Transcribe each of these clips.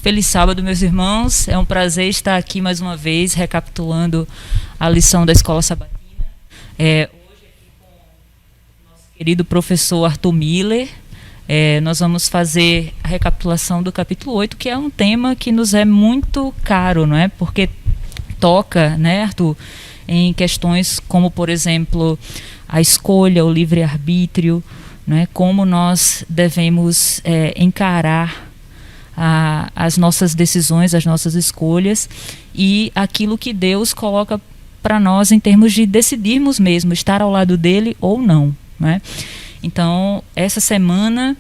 Feliz sábado, meus irmãos. É um prazer estar aqui mais uma vez, recapitulando a lição da Escola Sabatina. Hoje aqui com o nosso querido professor Arthur Miller. Nós vamos fazer a recapitulação do capítulo 8, que é um tema que nos é muito caro, não é? Porque toca, né, Arthur, em questões como, por exemplo, a escolha, o livre-arbítrio, né? Como nós devemos encarar as nossas decisões, as nossas escolhas e aquilo que Deus coloca para nós em termos de decidirmos mesmo, estar ao lado dele ou não, né? Então, essa semana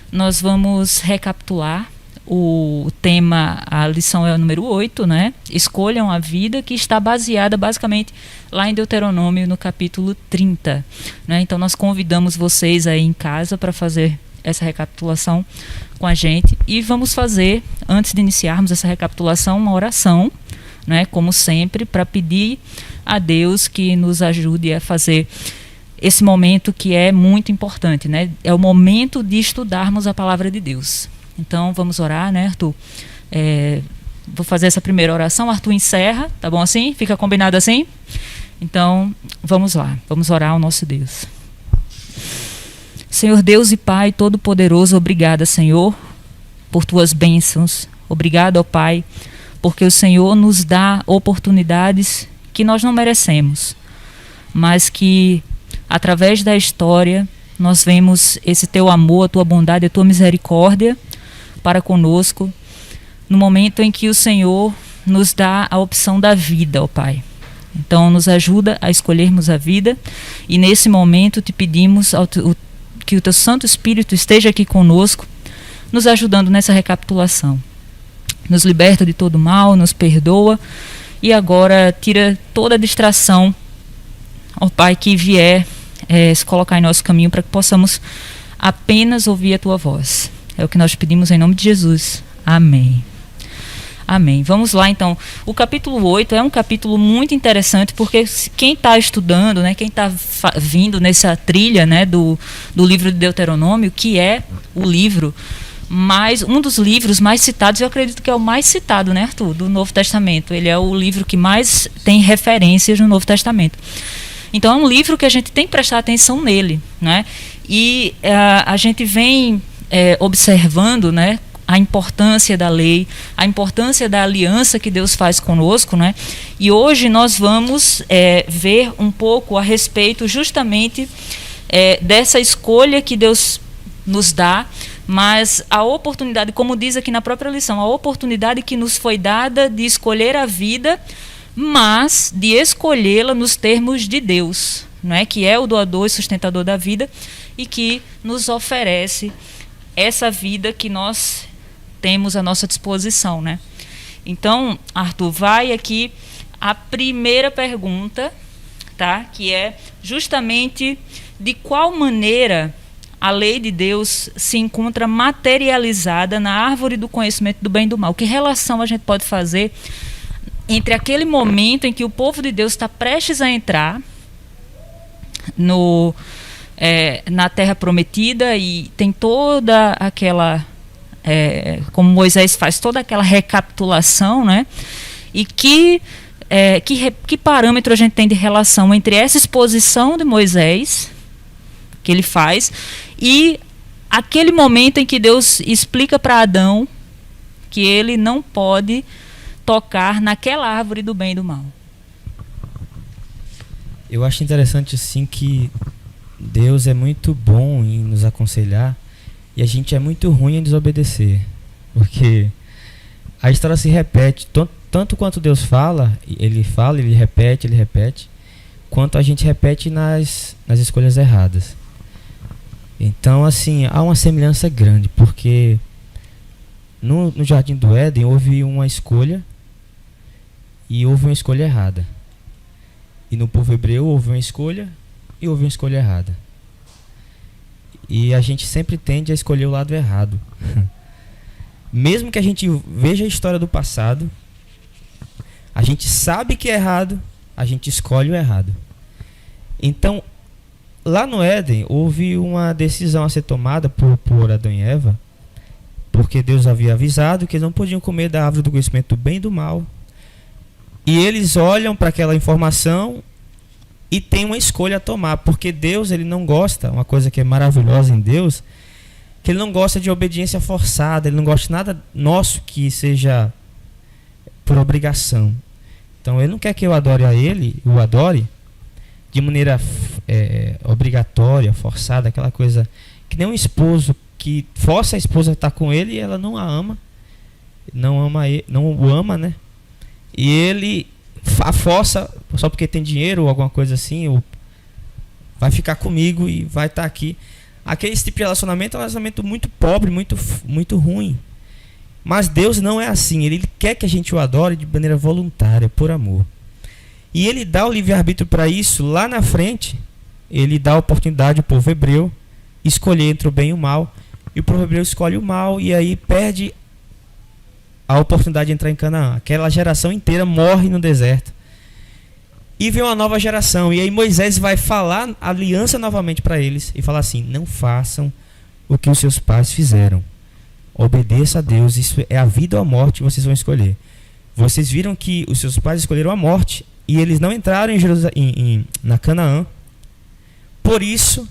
nós vamos recapitular o tema, a lição é o número 8, né? Escolham a vida, que está baseada basicamente lá em Deuteronômio, no capítulo 30. Né? Então, nós convidamos vocês aí em casa para fazer essa recapitulação com a gente. E vamos fazer, antes de iniciarmos essa recapitulação, uma oração, né? Como sempre, para pedir a Deus que nos ajude a fazer esse momento que é muito importante, né? É o momento de estudarmos a palavra de Deus. Então, vamos orar, né, Arthur? Vou fazer essa primeira oração, Arthur encerra, tá bom assim? Fica combinado assim? Então, vamos lá, vamos orar ao nosso Deus. Senhor Deus e Pai Todo-Poderoso, obrigada, Senhor, por Tuas bênçãos. Obrigado, ó Pai, porque o Senhor nos dá oportunidades que nós não merecemos, mas que, através da história, nós vemos esse Teu amor, a Tua bondade, a Tua misericórdia para conosco, no momento em que o Senhor nos dá a opção da vida, ó Pai. Então, nos ajuda a escolhermos a vida, e nesse momento te pedimos que o Teu Santo Espírito esteja aqui conosco, nos ajudando nessa recapitulação. Nos liberta de todo mal, nos perdoa, e agora tira toda a distração, ó Pai, que vier se colocar em nosso caminho, para que possamos apenas ouvir a Tua voz. É o que nós pedimos em nome de Jesus. Amém. Amém. Vamos lá, então. O capítulo 8 é um capítulo muito interessante, porque quem está estudando, né, quem está vindo nessa trilha, né, do livro de Deuteronômio, que é o livro um dos livros mais citados, eu acredito que é o mais citado, né, Arthur, do Novo Testamento. Ele é o livro que mais tem referências no Novo Testamento. Então, é um livro que a gente tem que prestar atenção nele, né? E a gente vem observando, né, a importância da lei, a importância da aliança que Deus faz conosco, né? E hoje nós vamos ver um pouco a respeito justamente dessa escolha que Deus nos dá, mas a oportunidade, como diz aqui na própria lição, a oportunidade que nos foi dada de escolher a vida, mas de escolhê-la nos termos de Deus, não é? Que é o doador e sustentador da vida e que nos oferece essa vida que nós temos à nossa disposição, né? Então, Arthur, vai aqui a primeira pergunta, tá? Que é justamente de qual maneira a lei de Deus se encontra materializada na árvore do conhecimento do bem e do mal. Que relação a gente pode fazer entre aquele momento em que o povo de Deus está prestes a entrar na terra prometida e tem toda aquela, como Moisés faz, toda aquela recapitulação, né? E que parâmetro a gente tem de relação entre essa exposição de Moisés, que ele faz, e aquele momento em que Deus explica para Adão que ele não pode tocar naquela árvore do bem e do mal. Eu acho interessante assim que Deus é muito bom em nos aconselhar e a gente é muito ruim em desobedecer, porque a história se repete tanto quanto Deus fala, ele repete, quanto a gente repete nas escolhas erradas. Então, assim, há uma semelhança grande, porque no Jardim do Éden houve uma escolha e houve uma escolha errada. E no povo hebreu houve uma escolha e houve uma escolha errada. E a gente sempre tende a escolher o lado errado. Mesmo que a gente veja a história do passado, a gente sabe que é errado, a gente escolhe o errado. Então, lá no Éden, houve uma decisão a ser tomada por Adão e Eva, porque Deus havia avisado que eles não podiam comer da árvore do conhecimento do bem e do mal. E eles olham para aquela informação e tem uma escolha a tomar, porque Deus, ele não gosta, uma coisa que é maravilhosa em Deus, que ele não gosta de obediência forçada, ele não gosta de nada nosso que seja por obrigação. Então ele não quer que eu adore a ele, o adore de maneira obrigatória, forçada, aquela coisa que nem um esposo que força a esposa a estar com ele e ela não a ama, não o ama, né? E ele a força só porque tem dinheiro ou alguma coisa assim, ou vai ficar comigo e vai estar aqui. Aquele tipo de relacionamento é um relacionamento muito pobre, muito ruim. Mas Deus não é assim. Ele quer que a gente o adore de maneira voluntária, por amor. E ele dá o livre-arbítrio para isso. Lá na frente, ele dá a oportunidade ao povo hebreu escolher entre o bem e o mal. E o povo hebreu escolhe o mal e aí perde a oportunidade de entrar em Canaã. Aquela geração inteira morre no deserto. E vem uma nova geração. E aí Moisés vai falar a aliança novamente para eles. E falar assim: não façam o que os seus pais fizeram. Obedeça a Deus. Isso é a vida ou a morte que vocês vão escolher. Vocês viram que os seus pais escolheram a morte. E eles não entraram na Canaã. Por isso,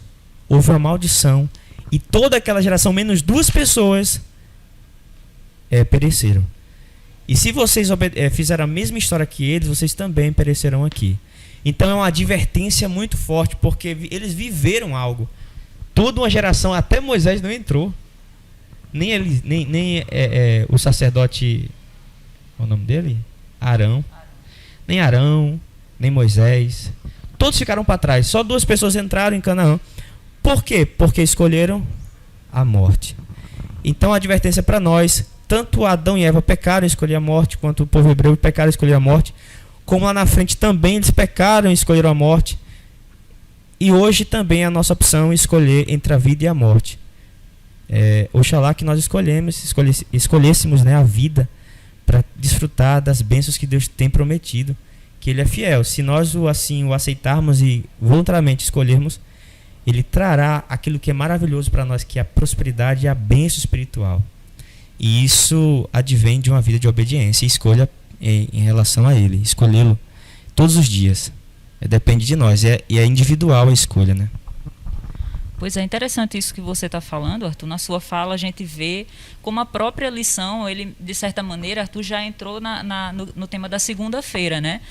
houve uma maldição. E toda aquela geração, menos 2 pessoas, pereceram. E se vocês fizeram a mesma história que eles, vocês também perecerão aqui. Então é uma advertência muito forte, porque eles viveram algo. Toda uma geração, até Moisés não entrou. Nem o sacerdote, qual é o nome dele? Arão. Nem Arão, nem Moisés. Todos ficaram para trás. Só 2 pessoas entraram em Canaã. Por quê? Porque escolheram a morte. Então a advertência para nós: tanto Adão e Eva pecaram e escolheram a morte, quanto o povo hebreu pecaram e escolheram a morte, como lá na frente também eles pecaram e escolheram a morte. E hoje também é a nossa opção escolher entre a vida e a morte. Oxalá que nós escolhêssemos, né, a vida para desfrutar das bênçãos que Deus tem prometido, que Ele é fiel. Se nós o aceitarmos e voluntariamente escolhermos, Ele trará aquilo que é maravilhoso para nós, que é a prosperidade e a bênção espiritual. E isso advém de uma vida de obediência e escolha em relação a Ele. Escolhê-lo todos os dias. Depende de nós. E é individual a escolha, né? Pois é, interessante isso que você está falando, Arthur. Na sua fala a gente vê como a própria lição, ele, de certa maneira, Arthur já entrou no tema da segunda-feira, né?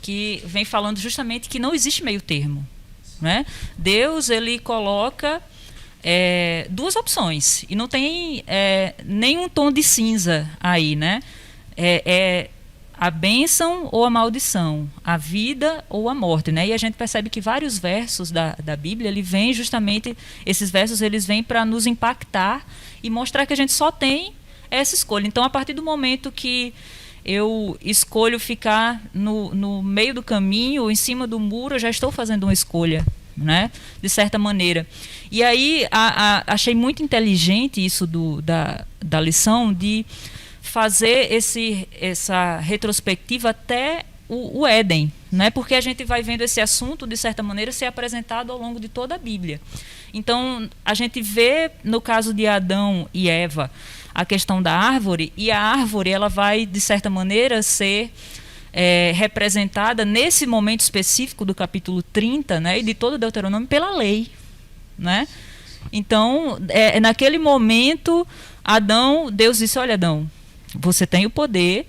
Que vem falando justamente que não existe meio termo, né? Deus, ele coloca 2 opções e não tem nenhum tom de cinza aí, né? A bênção ou a maldição, a vida ou a morte, né? E a gente percebe que vários versos da Bíblia, ele vem justamente, esses versos eles vêm para nos impactar e mostrar que a gente só tem essa escolha. Então, a partir do momento que eu escolho ficar no meio do caminho ou em cima do muro, eu já estou fazendo uma escolha, né? De certa maneira. E aí achei muito inteligente isso da lição de fazer essa retrospectiva até o Éden, né? Porque a gente vai vendo esse assunto, de certa maneira, ser apresentado ao longo de toda a Bíblia. Então, a gente vê, no caso de Adão e Eva, a questão da árvore, e a árvore ela vai, de certa maneira, ser representada nesse momento específico do capítulo 30, né, e de todo o Deuteronômio, pela lei, né? Então, naquele momento, Deus disse: olha, Adão, você tem o poder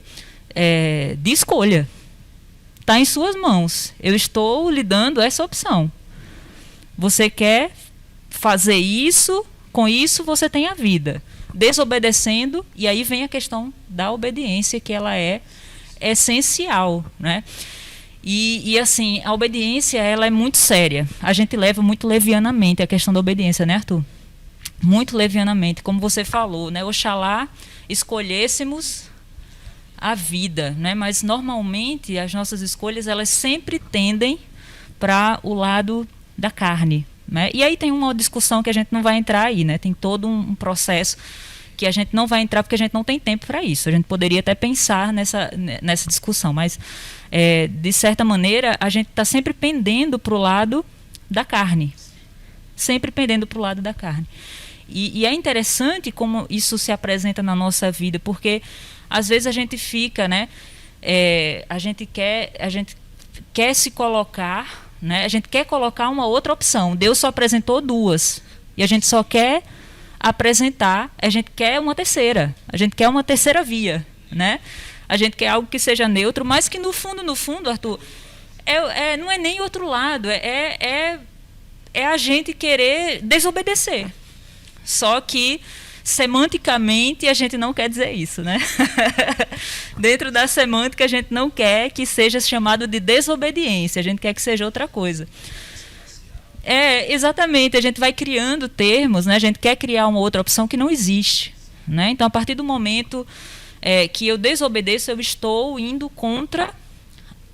de escolha. Está em suas mãos. Eu estou lhe dando essa opção. Você quer fazer isso, com isso você tem a vida. Desobedecendo, e aí vem a questão da obediência, que ela é essencial, né? E assim, a obediência ela é muito séria. A gente leva muito levianamente a questão da obediência, né, Arthur? Muito levianamente, como você falou, né? Oxalá escolhêssemos a vida, né? Mas normalmente as nossas escolhas elas sempre tendem para o lado da carne, né? E aí tem uma discussão que a gente não vai entrar aí, né? Tem todo um processo que a gente não vai entrar porque a gente não tem tempo para isso. A gente poderia até pensar nessa discussão, mas de certa maneira a gente está sempre pendendo para o lado da carne, sempre pendendo para o lado da carne. E é interessante como isso se apresenta na nossa vida, porque às vezes a gente fica, né? A gente quer se colocar, né? A gente quer colocar uma outra opção. Deus só apresentou duas e a gente só quer apresentar. A gente quer uma terceira. A gente quer uma terceira via, né? A gente quer algo que seja neutro, mas que no fundo, Arthur, não é nem outro lado. É a gente querer desobedecer. Só que semanticamente a gente não quer dizer isso, né? Dentro da semântica a gente não quer que seja chamado de desobediência, a gente quer que seja outra coisa. Exatamente, a gente vai criando termos, né? A gente quer criar uma outra opção que não existe, né? Então, a partir do momento que eu desobedeço, eu estou indo contra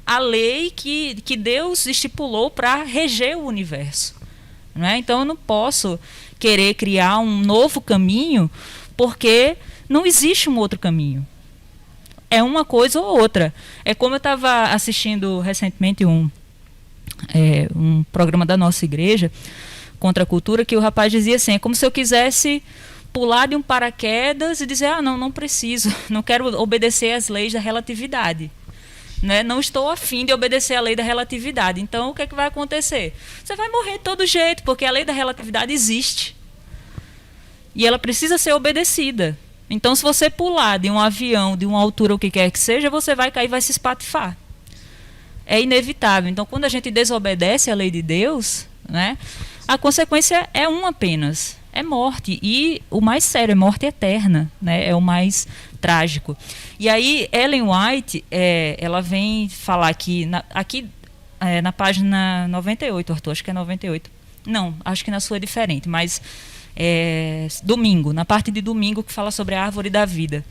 a lei que Deus estipulou para reger o universo, né? Então, eu não posso querer criar um novo caminho, porque não existe um outro caminho. É uma coisa ou outra. É como eu estava assistindo recentemente um programa da nossa igreja, Contra a Cultura, que o rapaz dizia assim, é como se eu quisesse pular de um paraquedas e dizer, não preciso, não quero obedecer às leis da relatividade. Né? Não estou afim de obedecer à lei da relatividade. Então, o que é que vai acontecer? Você vai morrer de todo jeito, porque a lei da relatividade existe. E ela precisa ser obedecida. Então, se você pular de um avião, de uma altura, o que quer que seja, você vai cair e vai se espatifar. É inevitável. Então, quando a gente desobedece à lei de Deus, né, a consequência é uma apenas. É morte. E o mais sério, é morte eterna. Né? É o mais trágico. E aí, Ellen White, ela vem falar aqui na página 98, Arthur, acho que é 98. Não, acho que na sua é diferente, mas domingo, na parte de domingo que fala sobre a árvore da vida.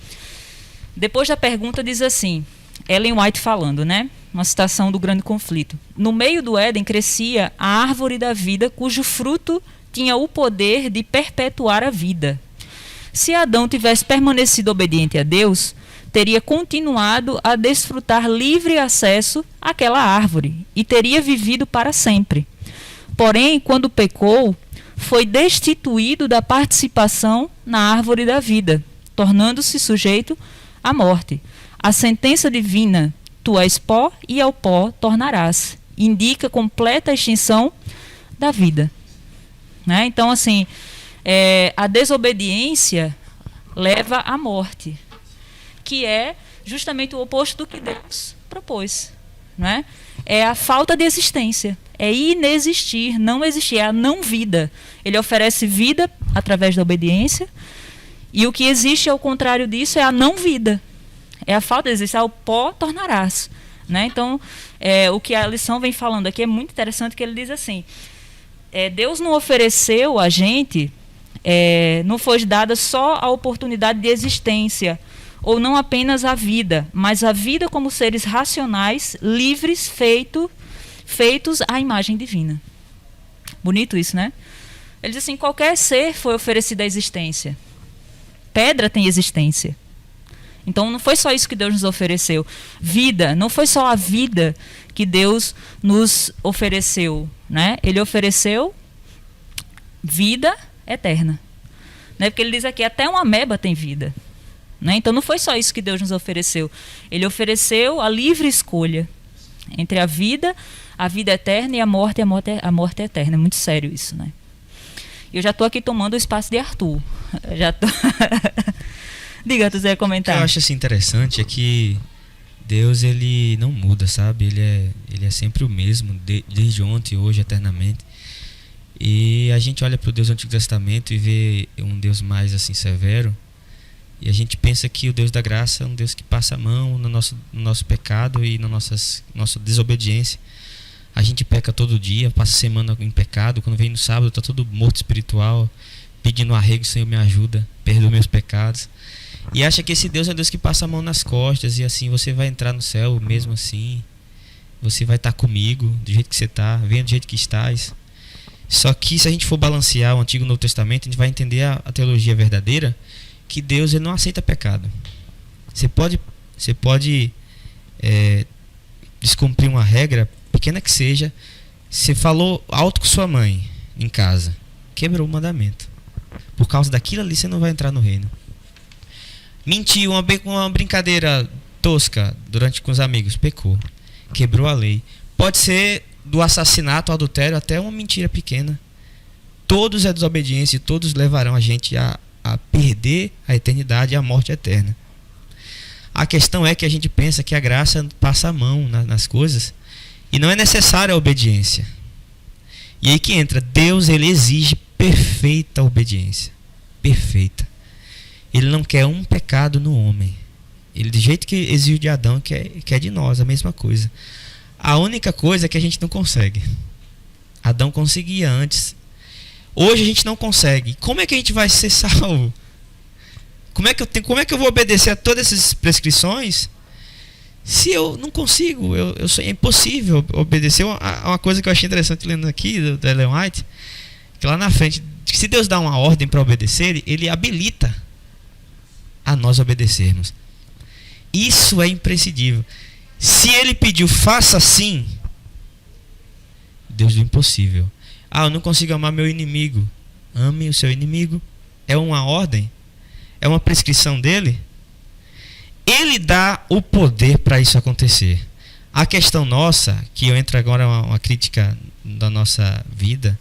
Depois da pergunta diz assim, Ellen White falando, né? Uma citação do Grande Conflito. No meio do Éden crescia a árvore da vida, cujo fruto tinha o poder de perpetuar a vida. Se Adão tivesse permanecido obediente a Deus, teria continuado a desfrutar livre acesso àquela árvore e teria vivido para sempre. Porém, quando pecou, foi destituído da participação na árvore da vida, tornando-se sujeito à morte. A sentença divina, tu és pó e ao pó tornarás, indica completa extinção da vida. Né? Então, assim, a desobediência leva à morte, que é justamente o oposto do que Deus propôs. Né? É a falta de existência, é inexistir, não existir, é a não vida. Ele oferece vida através da obediência, e o que existe ao contrário disso é a não vida, é a falta de existência, ao pó tornarás. Né? Então, o que a lição vem falando aqui é muito interessante, que ele diz assim, Deus não ofereceu a gente, não foi dada só a oportunidade de existência, ou não apenas a vida, mas a vida como seres racionais, livres, feitos à imagem divina. Bonito isso, né? Ele diz assim, qualquer ser foi oferecido à existência. Pedra tem existência. Então não foi só isso que Deus nos ofereceu. Vida, não foi só a vida que Deus nos ofereceu, né? Ele ofereceu vida eterna. Né? Porque ele diz aqui, até uma ameba tem vida. Né? Então não foi só isso que Deus nos ofereceu. Ele ofereceu a livre escolha entre a vida eterna e a morte eterna. É muito sério isso, né? Eu já estou aqui tomando o espaço de Arthur. Já tô... Diga, Arthur, você ia comentar. O que eu acho assim, interessante é que Deus, ele não muda, sabe? Ele é sempre o mesmo, desde ontem, hoje, eternamente. E a gente olha para o Deus do Antigo Testamento e vê um Deus mais assim severo. E a gente pensa que o Deus da graça é um Deus que passa a mão no nosso pecado e na nossa desobediência. A gente peca todo dia, passa a semana em pecado. Quando vem no sábado, está todo morto espiritual, pedindo arrego, Senhor, me ajuda, perdoa meus pecados. E acha que esse Deus é Deus que passa a mão nas costas e assim, você vai entrar no céu mesmo assim. Você vai estar comigo, do jeito que você está, venha do jeito que estás. Só que se a gente for balancear o Antigo e o Novo Testamento, a gente vai entender a teologia verdadeira, que Deus, ele não aceita pecado. Você pode descumprir uma regra, pequena que seja. Você falou alto com sua mãe em casa, quebrou o mandamento. Por causa daquilo ali você não vai entrar no reino. Mentiu, uma brincadeira tosca com os amigos, pecou, quebrou a lei. Pode ser do assassinato ao adultério até uma mentira pequena. Todos é desobediência e todos levarão a gente a perder a eternidade e a morte eterna. A questão é que a gente pensa que a graça passa a mão nas coisas e não é necessária a obediência. E aí que entra, Deus, ele exige perfeita obediência. Perfeita. Ele não quer um pecado no homem. Ele, do jeito que exigiu de Adão, quer de nós a mesma coisa. A única coisa é que a gente não consegue. Adão conseguia antes. Hoje a gente não consegue. Como é que a gente vai ser salvo? Como é que eu vou obedecer a todas essas prescrições se eu não consigo? É impossível obedecer. Uma coisa que eu achei interessante lendo aqui do Ellen White, que lá na frente, se Deus dá uma ordem para obedecer, ele habilita a nós obedecermos. Isso é imprescindível. Se ele pediu, faça assim, Deus do impossível. Eu não consigo amar meu inimigo. Ame o seu inimigo. É uma ordem? É uma prescrição dele? Ele dá o poder para isso acontecer. A questão nossa, que eu entro agora uma crítica da nossa vida,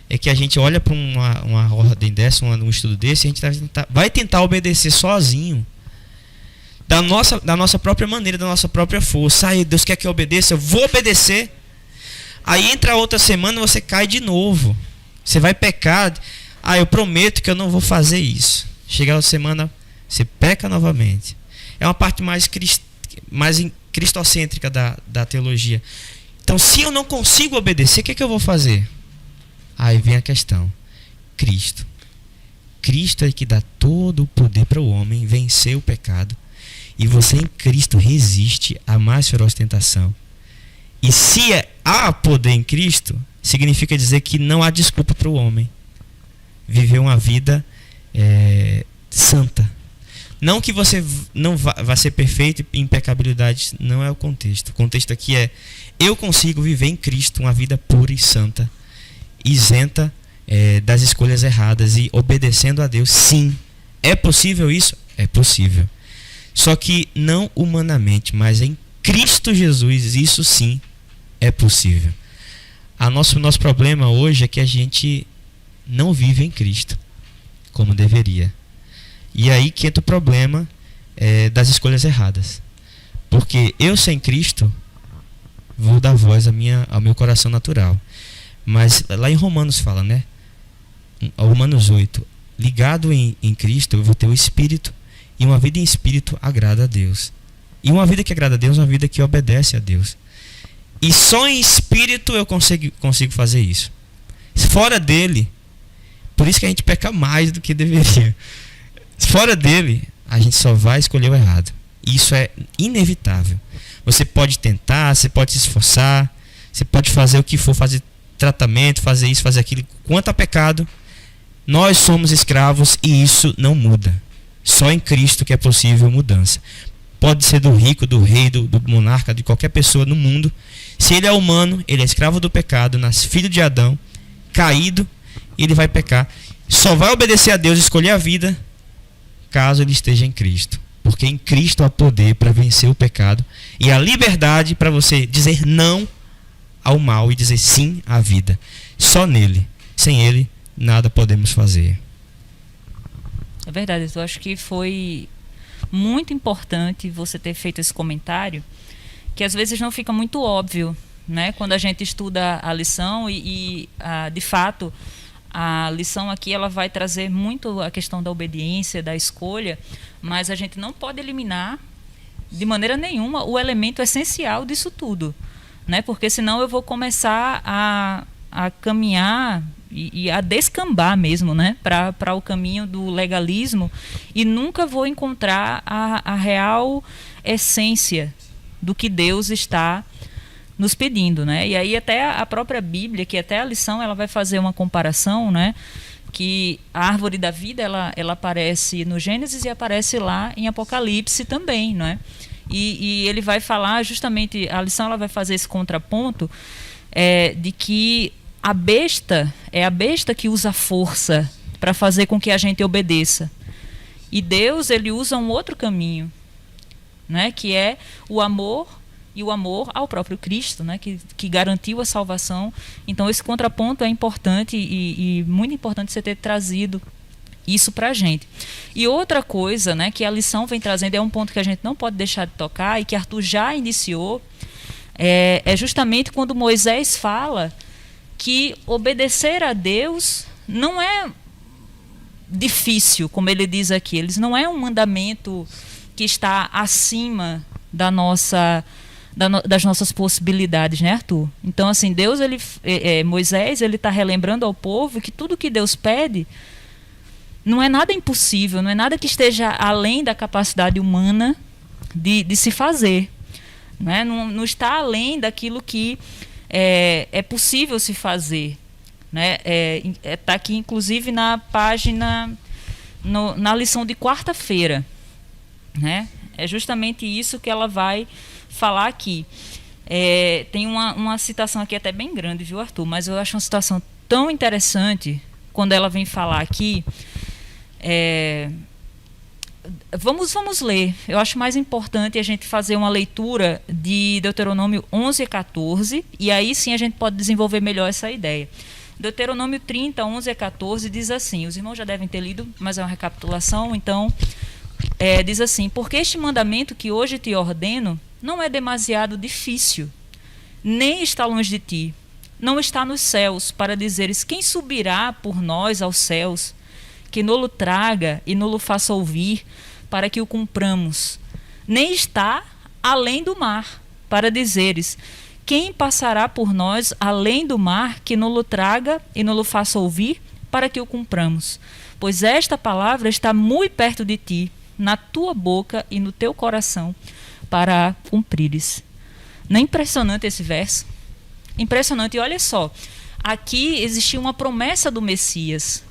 é que a gente olha para uma ordem dessa, um estudo desse, e a gente vai tentar obedecer sozinho, da nossa própria maneira, da nossa própria força. Deus quer que eu obedeça, eu vou obedecer. Aí entra outra semana, você cai de novo. Você vai pecar. Eu prometo que eu não vou fazer isso. Chega a semana, você peca novamente. É uma parte mais cristocêntrica da teologia. Então, se eu não consigo obedecer, o que eu vou fazer? Aí vem a questão. Cristo. Cristo é que dá todo o poder para o homem vencer o pecado. E você em Cristo resiste à mais feroz tentação. E se há poder em Cristo, significa dizer que não há desculpa para o homem viver uma vida santa. Não que você não vá ser perfeito em impecabilidade, não é o contexto. O contexto aqui é: eu consigo viver em Cristo uma vida pura e santa, isenta das escolhas erradas e obedecendo a Deus. Sim, é possível isso? É possível. Só que não humanamente, mas em Cristo Jesus, isso sim é possível. Nosso problema hoje é que a gente não vive em Cristo como deveria. E aí que entra o problema das escolhas erradas. Porque eu sem Cristo vou dar voz ao meu coração natural. Mas lá em Romanos fala, né? Romanos 8, ligado em Cristo, eu vou ter o Espírito, e uma vida em Espírito agrada a Deus. E uma vida que agrada a Deus é uma vida que obedece a Deus. E só em Espírito eu consigo fazer isso. Fora dele, por isso que a gente peca mais do que deveria. Fora dele, a gente só vai escolher o errado. Isso é inevitável. Você pode tentar, você pode se esforçar, você pode fazer o que for, fazer tratamento, fazer isso, fazer aquilo. Quanto a pecado, nós somos escravos e isso não muda. Só em Cristo que é possível mudança. Pode ser do rico, do rei, do monarca, de qualquer pessoa no mundo. Se ele é humano, ele é escravo do pecado, nasce filho de Adão, caído, ele vai pecar. Só vai obedecer a Deus e escolher a vida caso ele esteja em Cristo. Porque em Cristo há poder para vencer o pecado e a liberdade para você dizer não ao mal e dizer sim à vida. Só nele. Sem ele, nada podemos fazer. É verdade, eu acho que foi muito importante você ter feito esse comentário, que às vezes não fica muito óbvio, né? Quando a gente estuda a lição de fato, a lição aqui ela vai trazer muito a questão da obediência, da escolha, mas a gente não pode eliminar de maneira nenhuma o elemento essencial disso tudo, né? Porque senão eu vou começar a caminhar e a descambar mesmo, né, para o caminho do legalismo e nunca vou encontrar a real essência do que Deus está nos pedindo, né? E aí até a própria Bíblia, que até a lição ela vai fazer uma comparação, né, que a árvore da vida ela aparece no Gênesis e aparece lá em Apocalipse também, né? E ele vai falar justamente, a lição ela vai fazer esse contraponto de que a besta que usa força para fazer com que a gente obedeça. E Deus, ele usa um outro caminho, né, que é o amor, e o amor ao próprio Cristo, né, que garantiu a salvação. Então esse contraponto é importante e muito importante você ter trazido isso para a gente. E outra coisa, né, que a lição vem trazendo, é um ponto que a gente não pode deixar de tocar e que Arthur já iniciou, é justamente quando Moisés fala que obedecer a Deus não é difícil, como ele diz aqui. Eles não é um mandamento que está acima das nossas possibilidades, né, Arthur? Então, assim, Deus, Moisés, ele está relembrando ao povo que tudo que Deus pede não é nada impossível, não é nada que esteja além da capacidade humana de se fazer, né? Não está além daquilo que é possível se fazer, né? Está aqui, inclusive, na página, na lição de quarta-feira, né? É justamente isso que ela vai falar aqui. Tem uma citação aqui até bem grande, viu, Arthur? Mas eu acho uma citação tão interessante quando ela vem falar aqui. Vamos ler. Eu acho mais importante a gente fazer uma leitura de Deuteronômio 11 e 14, e aí sim a gente pode desenvolver melhor essa ideia. Deuteronômio 30, 11 a 14 diz assim, os irmãos já devem ter lido, mas é uma recapitulação, então diz assim: porque este mandamento que hoje te ordeno não é demasiado difícil, nem está longe de ti, não está nos céus, para dizeres: quem subirá por nós aos céus, que nolo traga e nolo faça ouvir, para que o cumpramos. Nem está além do mar, para dizeres: quem passará por nós além do mar, que nolo traga e nolo faça ouvir, para que o cumpramos. Pois esta palavra está muito perto de ti, na tua boca e no teu coração, para a cumprires. Não é impressionante esse verso? Impressionante. E olha só, aqui existia uma promessa do Messias,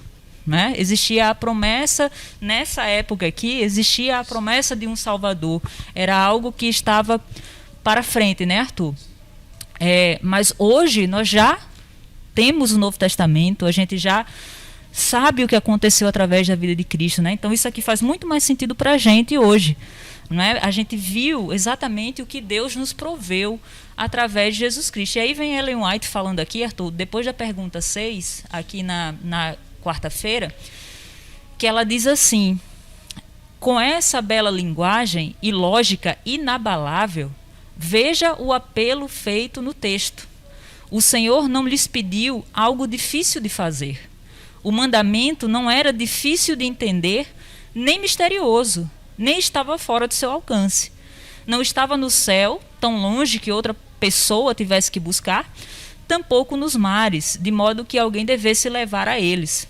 né? Existia a promessa, nessa época aqui, existia a promessa de um Salvador. Era algo que estava para frente, né, Arthur? Mas hoje nós já temos o Novo Testamento, a gente já sabe o que aconteceu através da vida de Cristo, né? Então isso aqui faz muito mais sentido para a gente hoje, né? A gente viu exatamente o que Deus nos proveu através de Jesus Cristo. E aí vem Ellen White falando aqui, Arthur, depois da pergunta 6, aqui na quarta-feira, que ela diz assim: com essa bela linguagem e lógica inabalável, veja o apelo feito no texto. O Senhor não lhes pediu algo difícil de fazer. O mandamento não era difícil de entender, nem misterioso, nem estava fora do seu alcance. Não estava no céu, tão longe que outra pessoa tivesse que buscar, tampouco nos mares, de modo que alguém devesse levar a eles.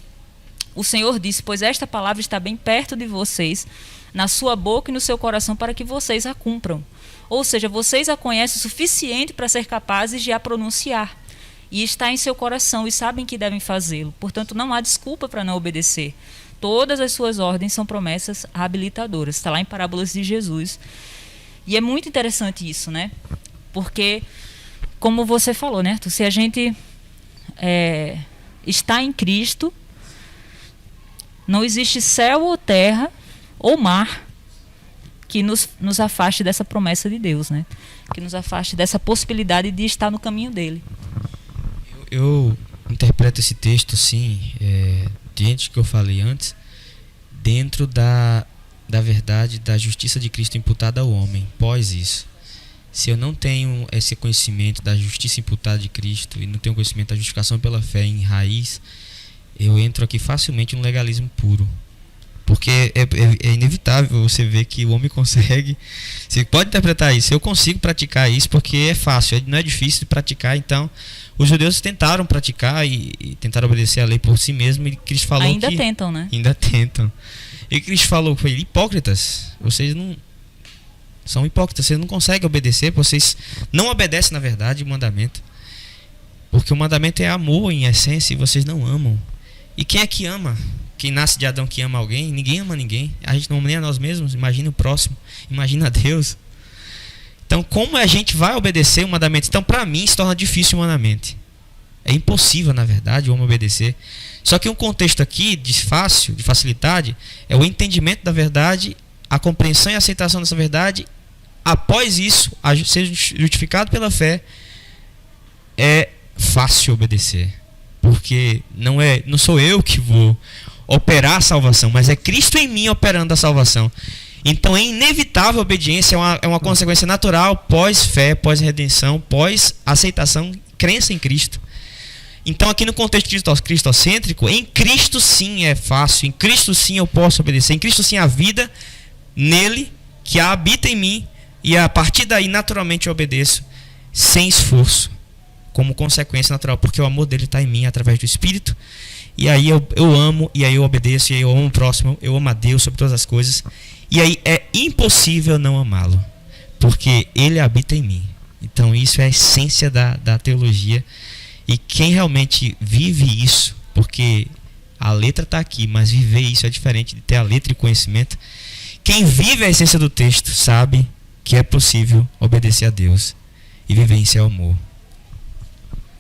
O Senhor disse: pois esta palavra está bem perto de vocês, na sua boca e no seu coração, para que vocês a cumpram. Ou seja, vocês a conhecem o suficiente para ser capazes de a pronunciar. E está em seu coração e sabem que devem fazê-lo. Portanto, não há desculpa para não obedecer. Todas as suas ordens são promessas habilitadoras. Está lá em Parábolas de Jesus. E é muito interessante isso, né? Porque, como você falou, né, Arthur? Se a gente está em Cristo, não existe céu ou terra ou mar que nos afaste dessa promessa de Deus, né? Que nos afaste dessa possibilidade de estar no caminho dele. Eu interpreto esse texto assim, diante do que eu falei antes, dentro da verdade da justiça de Cristo imputada ao homem. Pós isso, se eu não tenho esse conhecimento da justiça imputada de Cristo e não tenho conhecimento da justificação pela fé em raiz, eu entro aqui facilmente no legalismo puro. Porque é inevitável você ver que o homem consegue. Você pode interpretar isso. Eu consigo praticar isso porque é fácil, não é difícil de praticar. Então, os judeus tentaram praticar e tentaram obedecer a lei por si mesmos. E Cristo falou ainda tentam, né? Ainda tentam. E Cristo falou: foi hipócritas, vocês não são hipócritas, vocês não conseguem obedecer, vocês não obedecem, na verdade, o mandamento. Porque o mandamento é amor em essência e vocês não amam. E quem é que ama? Quem nasce de Adão que ama alguém? Ninguém ama ninguém. A gente não ama nem a nós mesmos. Imagina o próximo. Imagina Deus. Então, como a gente vai obedecer o mandamento? Então, para mim, se torna difícil humanamente. É impossível, na verdade, o homem obedecer. Só que um contexto aqui de facilidade, é o entendimento da verdade, a compreensão e a aceitação dessa verdade. Após isso, a ser justificado pela fé, é fácil obedecer. Porque não sou eu que vou operar a salvação, mas é Cristo em mim operando a salvação. Então é inevitável a obediência, é uma consequência natural pós-fé, pós-redenção, pós-aceitação, crença em Cristo. Então aqui no contexto cristocêntrico, em Cristo sim é fácil, em Cristo sim eu posso obedecer, em Cristo sim a vida nele, que habita em mim, e a partir daí naturalmente eu obedeço, sem esforço, como consequência natural, porque o amor dele está em mim através do Espírito, e aí eu amo, e aí eu obedeço, e aí eu amo o próximo, eu amo a Deus sobre todas as coisas, e aí é impossível não amá-lo, porque ele habita em mim. Então isso é a essência da teologia. E quem realmente vive isso, porque a letra está aqui, mas viver isso é diferente de ter a letra e conhecimento. Quem vive a essência do texto sabe que é possível obedecer a Deus e vivenciar o amor.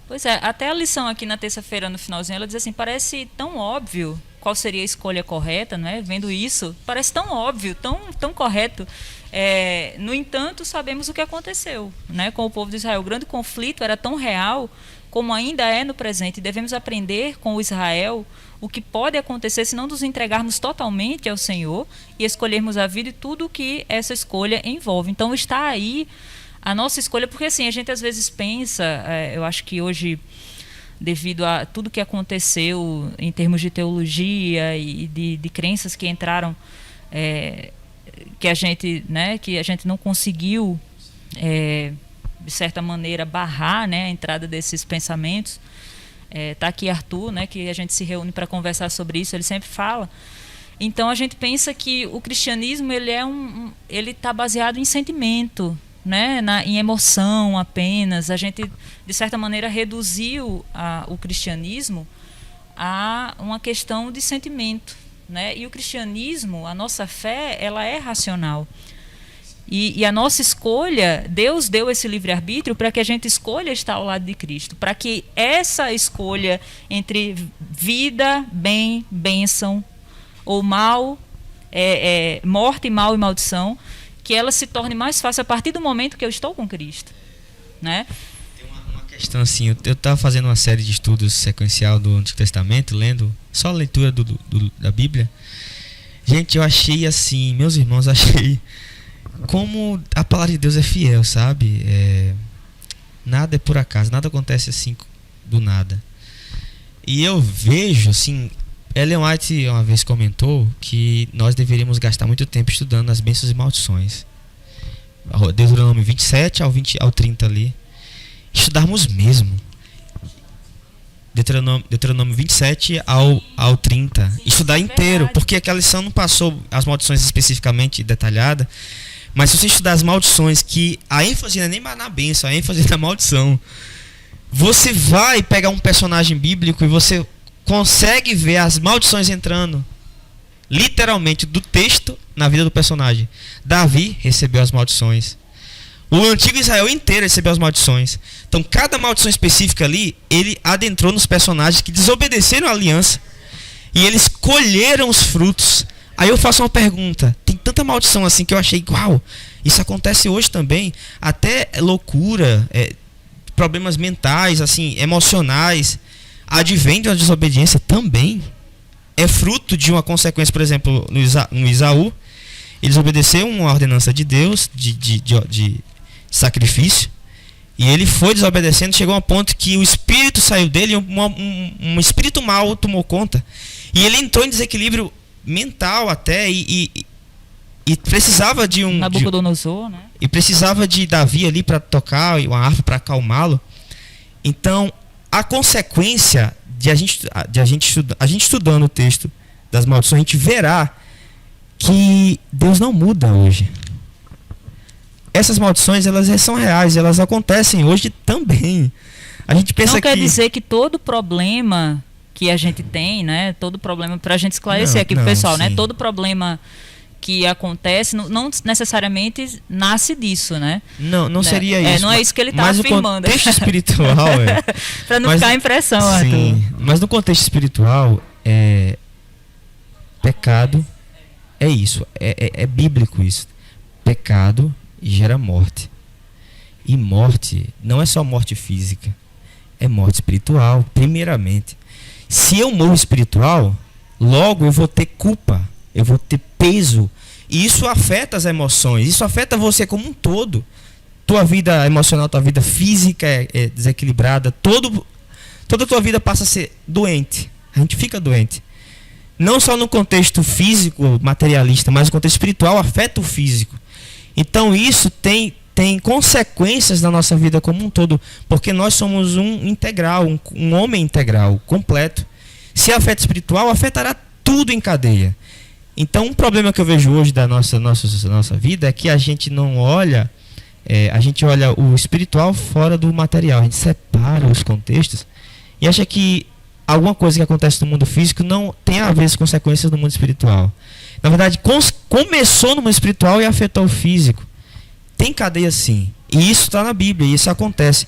Pois é, até a lição aqui na terça-feira, no finalzinho, ela diz assim, parece tão óbvio qual seria a escolha correta, né? Vendo isso, parece tão óbvio, tão correto. No entanto, sabemos o que aconteceu, né? Com o povo de Israel. O grande conflito era tão real como ainda é no presente. Devemos aprender com o Israel o que pode acontecer se não nos entregarmos totalmente ao Senhor e escolhermos a vida e tudo o que essa escolha envolve. Então está aí a nossa escolha, porque assim, a gente às vezes pensa, eu acho que hoje, devido a tudo que aconteceu em termos de teologia e de crenças que entraram, que a gente não conseguiu, de certa maneira, barrar, né, a entrada desses pensamentos. Tá aqui Arthur, né, que a gente se reúne para conversar sobre isso, ele sempre fala. Então a gente pensa que o cristianismo ele está baseado em sentimento, né, em emoção apenas. A gente, de certa maneira, reduziu o cristianismo a uma questão de sentimento, né? E o cristianismo, a nossa fé, ela é racional. E a nossa escolha, Deus deu esse livre-arbítrio para que a gente escolha estar ao lado de Cristo, para que essa escolha entre vida, bem, bênção, ou mal, morte, mal e maldição, que ela se torne mais fácil a partir do momento que eu estou com Cristo, né? Tem uma questão assim, eu estava fazendo uma série de estudos sequencial do Antigo Testamento, lendo só a leitura da Bíblia. Gente, eu achei assim, meus irmãos, achei como a palavra de Deus é fiel, sabe? Nada é por acaso, nada acontece assim do nada. E eu vejo assim, Ellen White uma vez comentou que nós deveríamos gastar muito tempo estudando as bênçãos e maldições. Deuteronômio 27 ao 30 ali. Estudarmos mesmo. Deuteronômio 27 ao 30. Sim, estudar inteiro, porque aquela lição não passou as maldições especificamente detalhada. Mas se você estudar as maldições, que a ênfase não é nem na bênção, a ênfase é na maldição, você vai pegar um personagem bíblico e você consegue ver as maldições entrando literalmente do texto na vida do personagem. Davi recebeu as maldições. O antigo Israel inteiro recebeu as maldições. Então cada maldição específica ali, ele adentrou nos personagens que desobedeceram a aliança e eles colheram os frutos. Aí eu faço uma pergunta, tem tanta maldição assim que eu achei, uau, isso acontece hoje também, até loucura, problemas mentais, assim, emocionais, advém de uma desobediência também, é fruto de uma consequência. Por exemplo, no Isaú, eles obedeceram uma ordenança de Deus, de sacrifício, e ele foi desobedecendo, chegou a um ponto que o espírito saiu dele, um espírito mau tomou conta, e ele entrou em desequilíbrio mental até, e precisava de um Nabucodonosor, né? E precisava de Davi ali para tocar uma harpa para acalmá-lo. Então a consequência de a gente estudando o texto das maldições, a gente verá que Deus não muda hoje. Essas maldições, elas são reais, elas acontecem hoje também. A gente pensa não quer dizer que todo problema que a gente tem, né, todo problema, para a gente escrecer aqui pro pessoal, sim, né, todo problema que acontece não necessariamente nasce disso, né? Não Né? seria isso. Não é isso que ele está mas afirmando. No contexto espiritual, para não ficar a impressão, sim, Arthur. mas no contexto espiritual, pecado é isso, é bíblico isso. Pecado gera morte. E morte não é só morte física, é morte espiritual, primeiramente. Se eu morro espiritual, logo eu vou ter culpa, eu vou ter peso. E isso afeta as emoções, isso afeta você como um todo. Tua vida emocional, tua vida física é desequilibrada, toda a tua vida passa a ser doente. A gente fica doente. Não só no contexto físico, materialista, mas no contexto espiritual afeta o físico. Então isso tem consequências na nossa vida como um todo, porque nós somos um integral, um homem integral, completo. Se afeta espiritual, afetará tudo em cadeia. Então um problema que eu vejo hoje da nossa vida é que a gente não olha, a gente olha o espiritual fora do material, a gente separa os contextos e acha que alguma coisa que acontece no mundo físico não tem a ver com as consequências do mundo espiritual. Na verdade, começou no mundo espiritual e afetou o físico. Tem cadeia sim. E isso está na Bíblia, e isso acontece.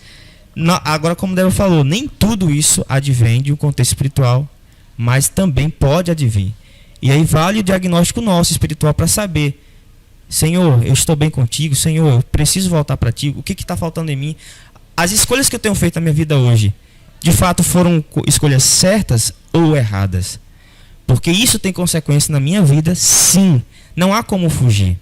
Agora, como o Débora falou, nem tudo isso advém de um contexto espiritual, mas também pode advir. E aí vale o diagnóstico nosso espiritual para saber: Senhor, eu estou bem contigo, Senhor, eu preciso voltar para ti, o que está faltando em mim? As escolhas que eu tenho feito na minha vida hoje, de fato foram escolhas certas ou erradas? Porque isso tem consequência na minha vida, sim. Não há como fugir.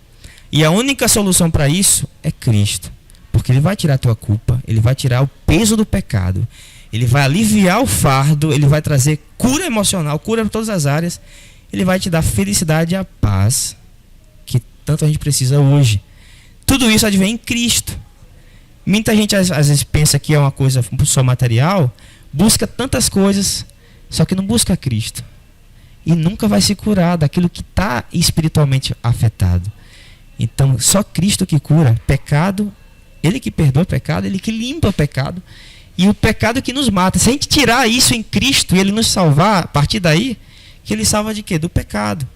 E a única solução para isso é Cristo. Porque Ele vai tirar a tua culpa, Ele vai tirar o peso do pecado, Ele vai aliviar o fardo, Ele vai trazer cura emocional, cura em todas as áreas. Ele vai te dar felicidade e a paz que tanto a gente precisa hoje. Tudo isso advém em Cristo. Muita gente às vezes pensa que é uma coisa só material, busca tantas coisas, só que não busca Cristo. E nunca vai se curar daquilo que está espiritualmente afetado. Então, só Cristo que cura pecado, Ele que perdoa o pecado, Ele que limpa o pecado. E o pecado que nos mata. Se a gente tirar isso em Cristo e Ele nos salvar, a partir daí, que Ele salva de quê? Do pecado.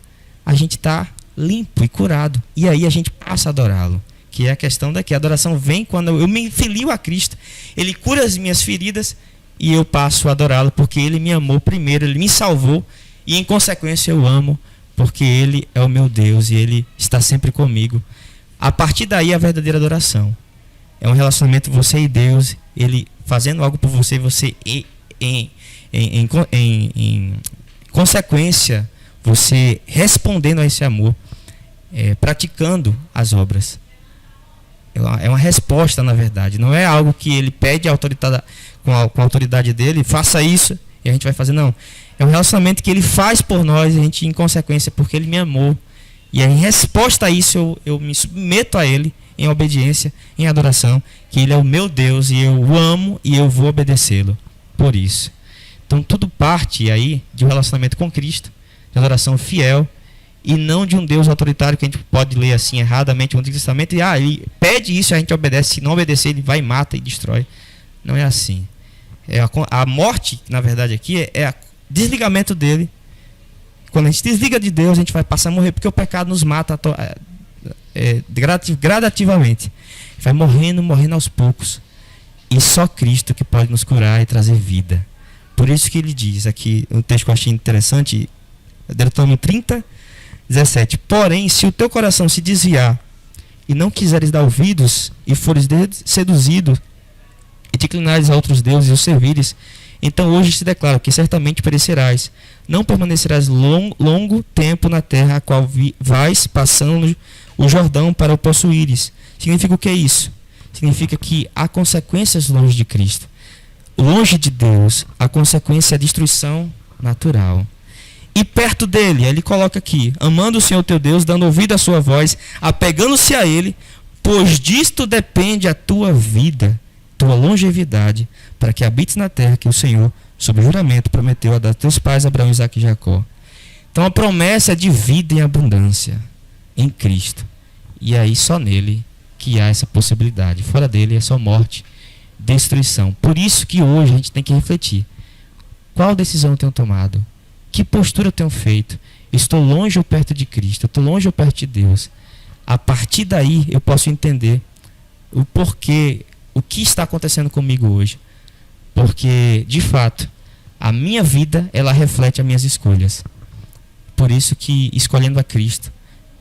A gente está limpo e curado. E aí a gente passa a adorá-lo. Que é a questão daqui. A adoração vem quando eu me filio a Cristo. Ele cura as minhas feridas e eu passo a adorá-lo porque Ele me amou primeiro, Ele me salvou. E em consequência eu amo, porque Ele é o meu Deus e Ele está sempre comigo. A partir daí a verdadeira adoração. É um relacionamento você e Deus, Ele fazendo algo por você, você em consequência, você respondendo a esse amor, praticando as obras. É uma resposta, na verdade. Não é algo que Ele pede com a autoridade dele, faça isso e a gente vai fazer, não. É um relacionamento que Ele faz por nós, a gente em consequência, porque Ele me amou. E em resposta a isso, eu me submeto a Ele em obediência, em adoração, que Ele é o meu Deus e eu o amo e eu vou obedecê-lo por isso. Então tudo parte aí de um relacionamento com Cristo, de adoração fiel, e não de um Deus autoritário que a gente pode ler assim erradamente no Antigo Testamento, e Ele pede isso e a gente obedece, se não obedecer Ele vai, mata e destrói. Não é assim. A morte, na verdade aqui, é o desligamento dele. Quando a gente desliga de Deus, a gente vai passar a morrer, porque o pecado nos mata gradativamente. Vai morrendo aos poucos. E só Cristo que pode nos curar e trazer vida. Por isso que ele diz aqui, um texto que eu achei interessante, Deuteronômio 30, 17. Porém, se o teu coração se desviar e não quiseres dar ouvidos e fores seduzido e te inclinares a outros deuses e os servires, então hoje te declaro que certamente perecerás. Não permanecerás longo tempo na terra a qual vais passando o Jordão para o possuíres. Significa o que é isso? Significa que há consequências longe de Cristo. Longe de Deus, a consequência é a destruição natural. E perto dele, ele coloca aqui, amando o Senhor teu Deus, dando ouvido à sua voz, apegando-se a ele, pois disto depende a tua vida, tua longevidade, para que habites na terra que o Senhor, sob juramento, prometeu a dar a teus pais, Abraão, Isaque e Jacó. Então a promessa é de vida em abundância em Cristo. E aí só nele que há essa possibilidade. Fora dele é só morte, destruição. Por isso que hoje a gente tem que refletir. Qual decisão eu tenho tomado? Que postura eu tenho feito? estou longe ou perto de Cristo, eu estou longe ou perto de Deus. A partir daí eu posso entender o porquê, o que está acontecendo comigo hoje. Porque, de fato, a minha vida, ela reflete as minhas escolhas. Por isso que, escolhendo a Cristo,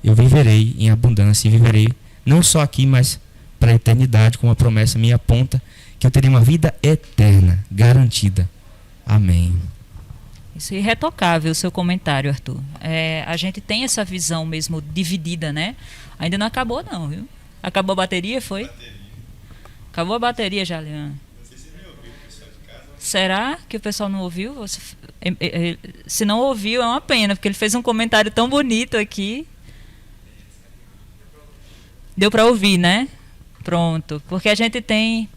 eu viverei em abundância e viverei não só aqui, mas para a eternidade, como a promessa me aponta, que eu terei uma vida eterna, garantida. Amém. Isso é irretocável o seu comentário, Arthur. A gente tem essa visão mesmo dividida, né? Ainda não acabou não, viu? Acabou a bateria, foi? Acabou a bateria, Jaliane. Será que o pessoal não ouviu? Se não ouviu, é uma pena, porque ele fez um comentário tão bonito aqui. Deu para ouvir, né? Pronto. Porque a gente tem...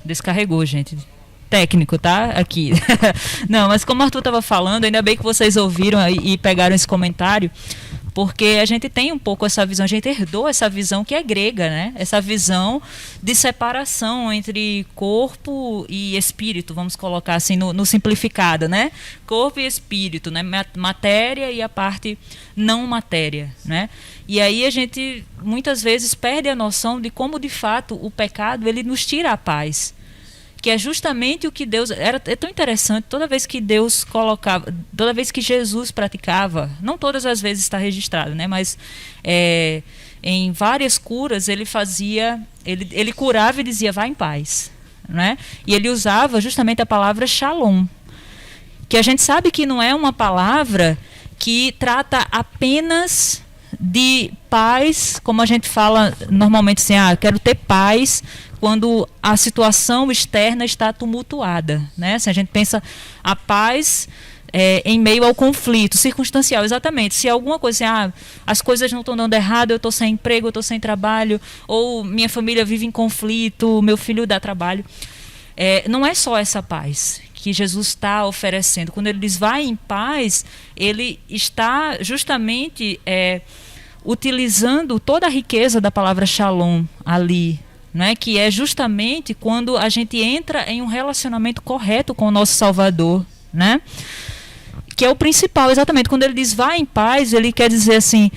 Descarregou, gente. Técnico, tá? Aqui. Não, mas como o Arthur estava falando, ainda bem que vocês ouviram e pegaram esse comentário, porque a gente tem um pouco essa visão, a gente herdou essa visão que é grega, né? Essa visão de separação entre corpo e espírito, vamos colocar assim no simplificado, né? Corpo e espírito, né? Matéria e a parte não matéria, né? E aí a gente muitas vezes perde a noção de como de fato o pecado ele nos tira a paz. Que é justamente o que Deus... É tão interessante, toda vez que Deus colocava... Toda vez que Jesus praticava... Não todas as vezes está registrado, né? Mas em várias curas ele fazia... Ele curava e dizia, vá em paz. Né? E ele usava justamente a palavra shalom. Que a gente sabe que não é uma palavra que trata apenas de paz, como a gente fala normalmente assim, quero ter paz... quando a situação externa está tumultuada, né? Se a gente pensa a paz em meio ao conflito circunstancial, exatamente. Se alguma coisa assim, as coisas não estão dando errado, eu estou sem emprego, eu estou sem trabalho, ou minha família vive em conflito, meu filho dá trabalho. Não é só essa paz que Jesus está oferecendo. Quando ele diz vai em paz, ele está justamente utilizando toda a riqueza da palavra shalom ali, né, que é justamente quando a gente entra em um relacionamento correto com o nosso Salvador, né, que é o principal, exatamente. Quando ele diz vá em paz, ele quer dizer assim,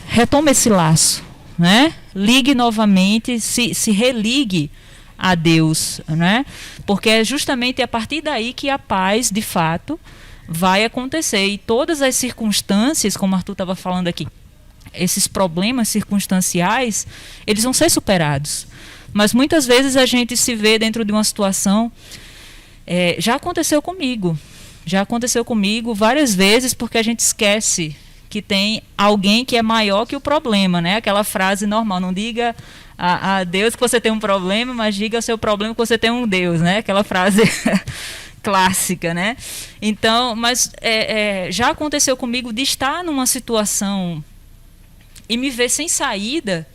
retoma esse laço, né, ligue novamente, se religue a Deus, né, porque é justamente a partir daí que a paz, de fato, vai acontecer. E todas as circunstâncias, como o Arthur estava falando aqui, esses problemas circunstanciais, eles vão ser superados. Mas muitas vezes a gente se vê dentro de uma situação... já aconteceu comigo várias vezes, porque a gente esquece que tem alguém que é maior que o problema, né? Aquela frase normal, não diga a Deus que você tem um problema, mas diga ao seu problema que você tem um Deus, né? Aquela frase clássica, né? Então, mas já aconteceu comigo de estar numa situação e me ver sem saída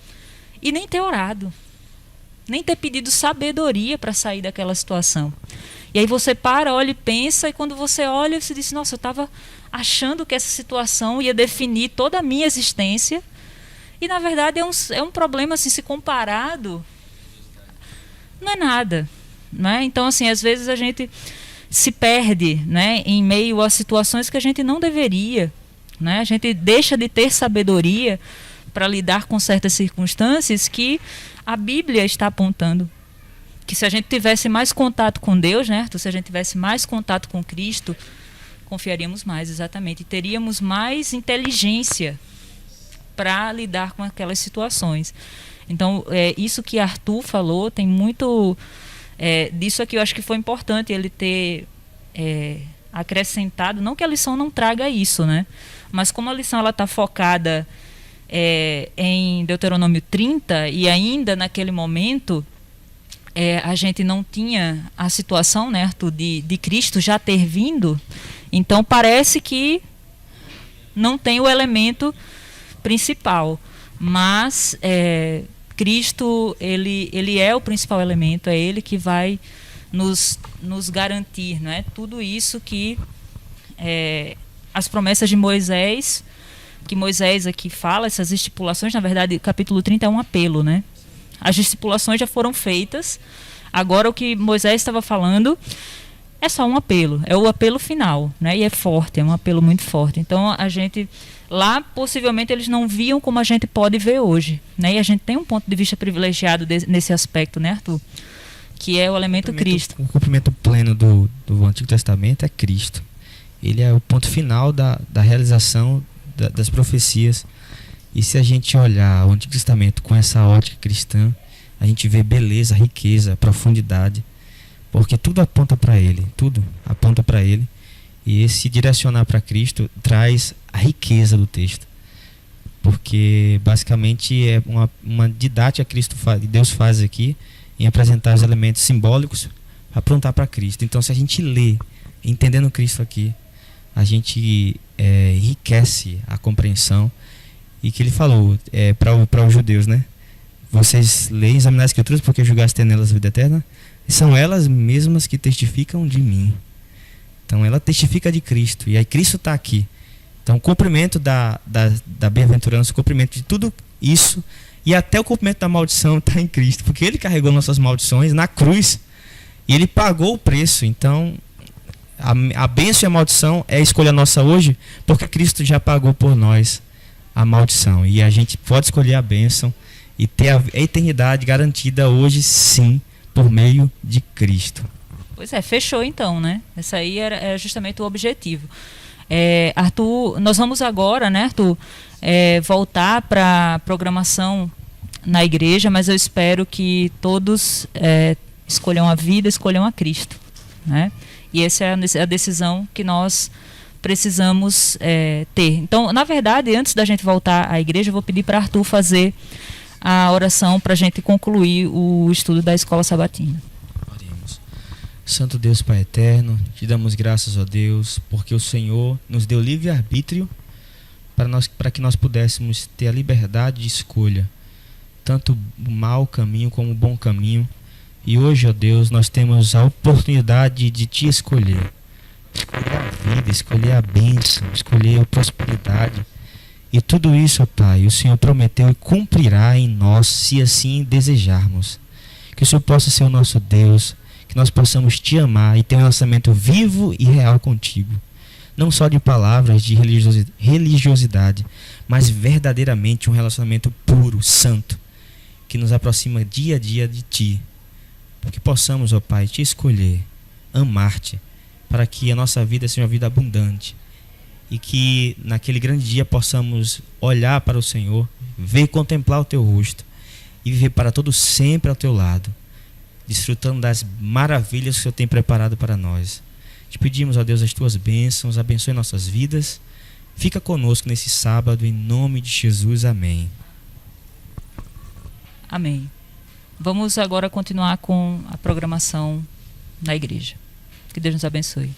e nem ter orado. Nem ter pedido sabedoria para sair daquela situação. E aí você para, olha e pensa, e quando você olha, você diz, nossa, eu estava achando que essa situação ia definir toda a minha existência, e na verdade é um problema, assim, se comparado, não é nada. Né? Então, assim, às vezes a gente se perde, né, em meio a situações que a gente não deveria. Né? A gente deixa de ter sabedoria para lidar com certas circunstâncias que a Bíblia está apontando. Que se a gente tivesse mais contato com Deus, né, se a gente tivesse mais contato com Cristo, confiaríamos mais, exatamente. E teríamos mais inteligência para lidar com aquelas situações. Então, isso que Arthur falou, tem muito disso aqui. Eu acho que foi importante ele ter acrescentado, não que a lição não traga isso, né, mas como a lição está focada em Deuteronômio 30, e ainda naquele momento a gente não tinha a situação, né, Arthur, de Cristo já ter vindo, então parece que não tem o elemento principal, mas Cristo ele é o principal elemento, é ele que vai nos garantir, né, tudo isso que as promessas de Moisés, que Moisés aqui fala, essas estipulações, na verdade, capítulo 30 é um apelo, né? As estipulações já foram feitas, agora o que Moisés estava falando é só um apelo, é o apelo final, né? E é forte, é um apelo muito forte. Então a gente lá possivelmente eles não viam como a gente pode ver hoje, né? E a gente tem um ponto de vista privilegiado nesse aspecto, né, Arthur? Que é o elemento Cristo. O cumprimento pleno do Antigo Testamento é Cristo. Ele é o ponto final da realização das profecias. E se a gente olhar o Antigo Testamento com essa ótica cristã, a gente vê beleza, riqueza, profundidade, porque tudo aponta para Ele, tudo aponta para Ele. E esse direcionar para Cristo traz a riqueza do texto, porque basicamente é uma didática que Deus faz aqui em apresentar os elementos simbólicos para apontar para Cristo. Então, se a gente lê entendendo Cristo aqui, a gente enriquece a compreensão. E que ele falou para os judeus, né? Vocês leem, examinar as escrituras porque julgaste ter nelas a vida eterna. E são elas mesmas que testificam de mim. Então ela testifica de Cristo. E aí Cristo está aqui. Então o cumprimento da bem-aventurança, o cumprimento de tudo isso e até o cumprimento da maldição está em Cristo. Porque Ele carregou nossas maldições na cruz. E Ele pagou o preço. Então a bênção e a maldição é a escolha nossa hoje, porque Cristo já pagou por nós a maldição, e a gente pode escolher a bênção e ter a eternidade garantida hoje, sim, por meio de Cristo. Pois é, fechou então, né? Esse aí era justamente o objetivo. Arthur, nós vamos agora, né, Arthur, voltar para a programação na igreja, mas eu espero que todos escolham a vida, escolham a Cristo, né? E essa é a decisão que nós precisamos ter. Então, na verdade, antes da gente voltar à igreja, eu vou pedir para Arthur fazer a oração para a gente concluir o estudo da Escola Sabatina. Oremos. Santo Deus Pai Eterno, te damos graças, ó Deus, porque o Senhor nos deu livre-arbítrio para que nós pudéssemos ter a liberdade de escolha, tanto o mau caminho como o bom caminho. E hoje, ó Deus, nós temos a oportunidade de te escolher. Escolher a vida, escolher a bênção, escolher a prosperidade. E tudo isso, ó Pai, o Senhor prometeu e cumprirá em nós, se assim desejarmos. Que o Senhor possa ser o nosso Deus, que nós possamos te amar e ter um relacionamento vivo e real contigo. Não só de palavras de religiosidade, mas verdadeiramente um relacionamento puro, santo, que nos aproxima dia a dia de Ti. Que possamos, ó Pai, te escolher, amar-te, para que a nossa vida seja uma vida abundante e que naquele grande dia possamos olhar para o Senhor, ver e contemplar o Teu rosto e viver para todo sempre ao Teu lado, desfrutando das maravilhas que o Senhor tem preparado para nós. Te pedimos, ó Deus, as Tuas bênçãos, abençoe nossas vidas. Fica conosco nesse sábado, em nome de Jesus. Amém. Amém. Vamos agora continuar com a programação na igreja. Que Deus nos abençoe.